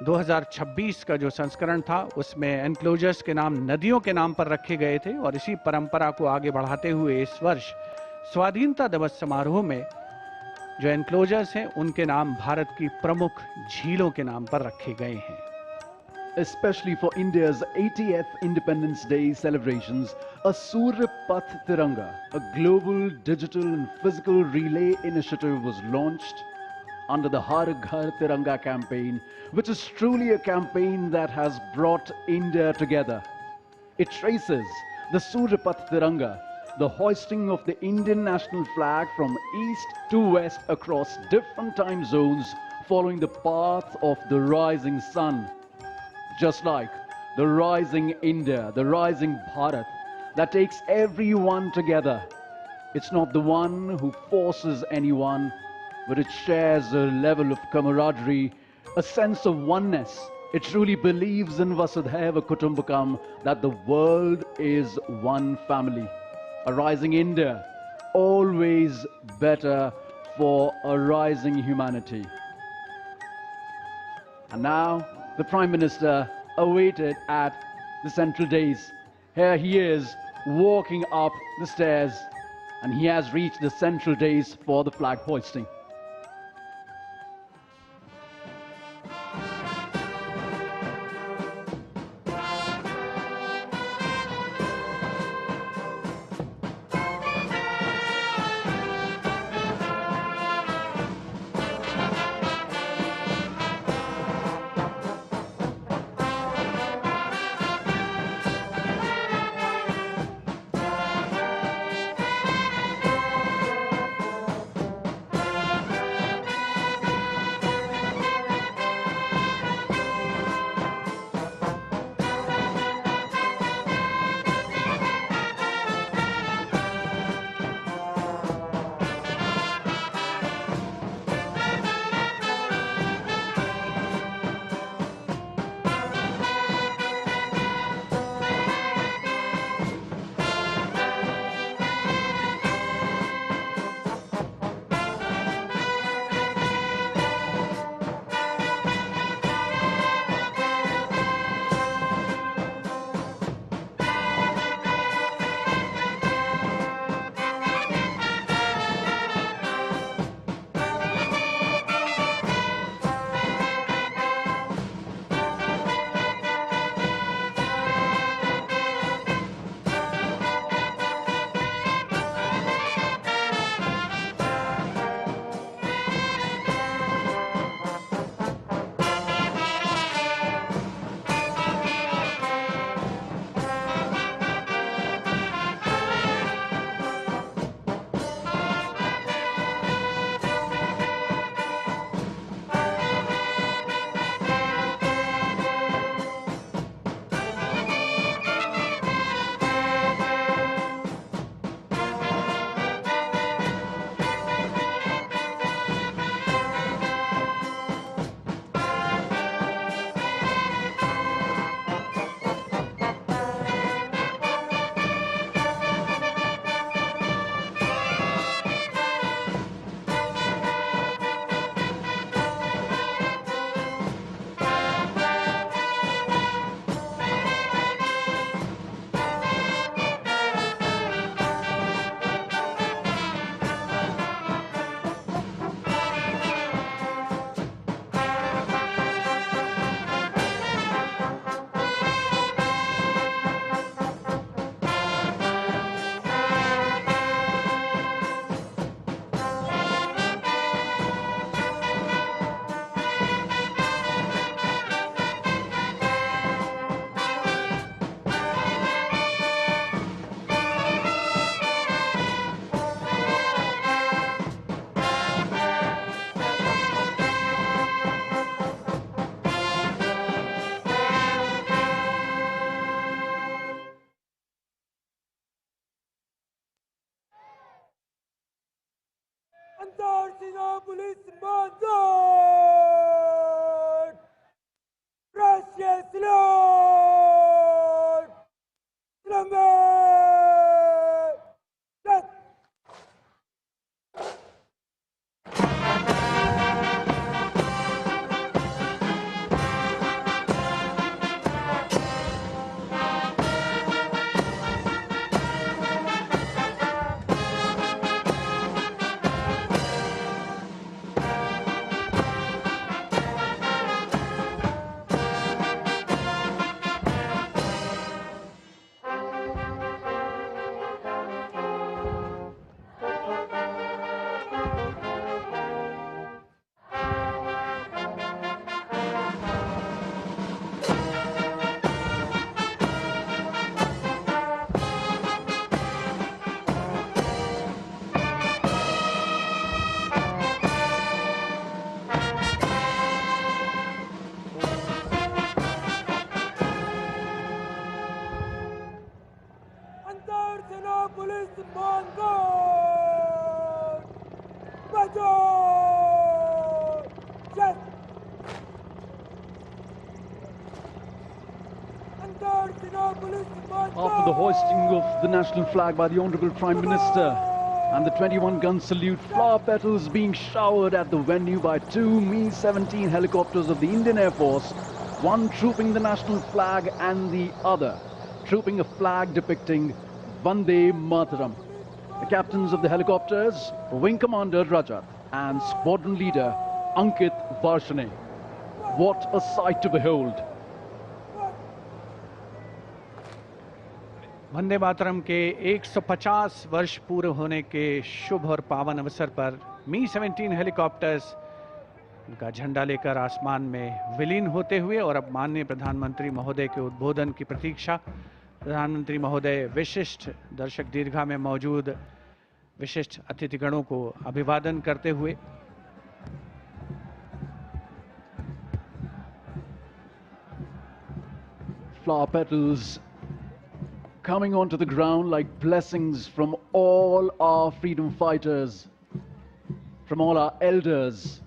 2026 का जो संस्करण था उसमें एनक्लोजर्स के नाम नदियों के नाम पर रखे गए थे और इसी परंपरा को आगे बढ़ाते हुए इस वर्ष स्वाधीनता दिवस समारोह में जो एनक्लोजर्स हैं उनके नाम भारत की प्रमुख झीलों के नाम पर रखे गए हैं. Especially for India's 80th Independence Day celebrations, a Surya Path Tiranga, a global digital and physical relay initiative was launched under the Har Ghar Tiranga campaign, which is truly a campaign that has brought India together. It traces the Surya Path Tiranga, the hoisting of the Indian national flag from east to west across different time zones following the path of the rising sun. Just like the rising India, the rising Bharat, that takes everyone together. It's not the one who forces anyone, but it shares a level of camaraderie, a sense of oneness. It truly believes in Vasudhaiva Kutumbakam, that the world is one family. A rising India, always better for a rising humanity. And now, the Prime Minister awaited at the central dais. Here he is, walking up the stairs, and he has reached the central dais for the flag hoisting. After the hoisting of the national flag by the Honorable Prime Minister and the 21-gun salute, flower petals being showered at the venue by two Mi-17 helicopters of the Indian Air Force, one trooping the national flag and the other trooping a flag depicting Vande Mataram. The captains of the helicopters, Wing Commander Rajat and Squadron Leader Ankit Varshane. What a sight to behold! Vande Mataram के 150 वर्ष पूरे होने के शुभ और पावन अवसर पर Mi-17 helicopters का झंडा लेकर आसमान में विलीन होते हुए और अब माननीय प्रधानमंत्री महोदय के उद्बोधन की प्रतीक्षा। प्रधानमंत्री महोदय विशिष्ट दर्शक दीर्घा में मौजूद विशिष्ट अतिथिगणों को अभिवादन करते हुए flower petals coming onto the ground like blessings from all our freedom fighters, from all our elders.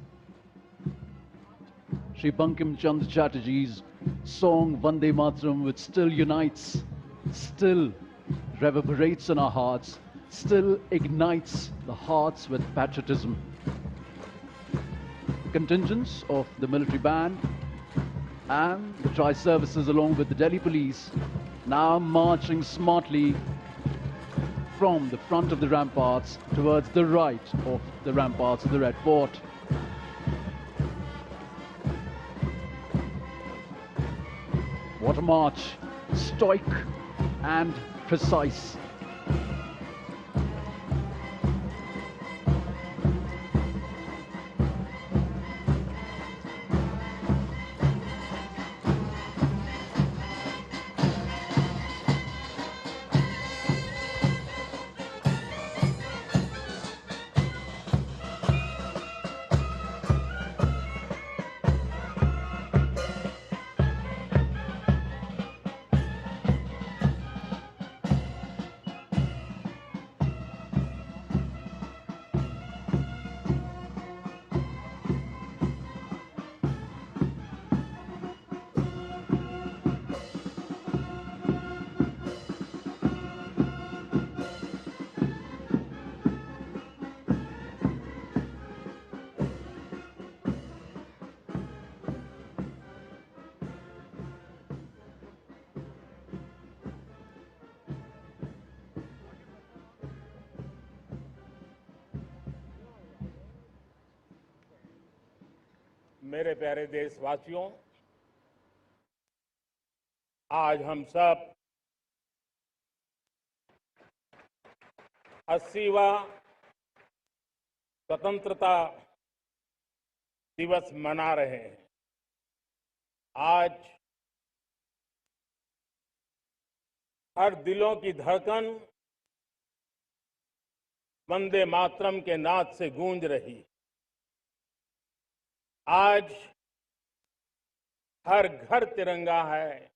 Shri Bankim Chandra Chatterjee's song Vande Mataram, which still unites, still reverberates in our hearts, still ignites the hearts with patriotism. Contingents of the military band and the tri-services along with the Delhi police now marching smartly from the front of the ramparts towards the right of the ramparts of the Red Fort. What a march, stoic and precise. मेरे प्यारे देशवासियों, आज हम सब 80वां स्वतंत्रता दिवस मना रहे हैं। आज हर दिलों की धड़कन वंदे मातरम के नाद से गूंज रही। आज हर घर तिरंगा है,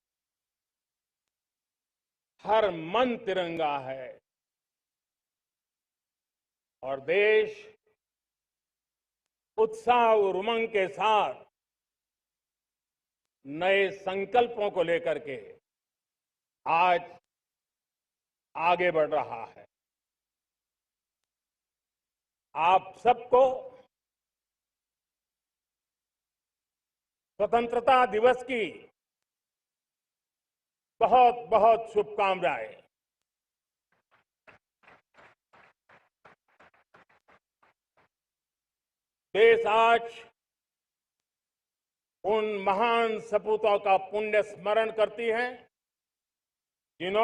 हर मन तिरंगा है और देश उत्साह और उमंग के साथ नए संकल्पों को लेकर के आज आगे बढ़ रहा है। आप सबको स्वतंत्रता दिवस की बहुत बहुत शुभकामनाएं। देश आज उन महान सपूतों का पुण्य स्मरण करती है जिन्होंने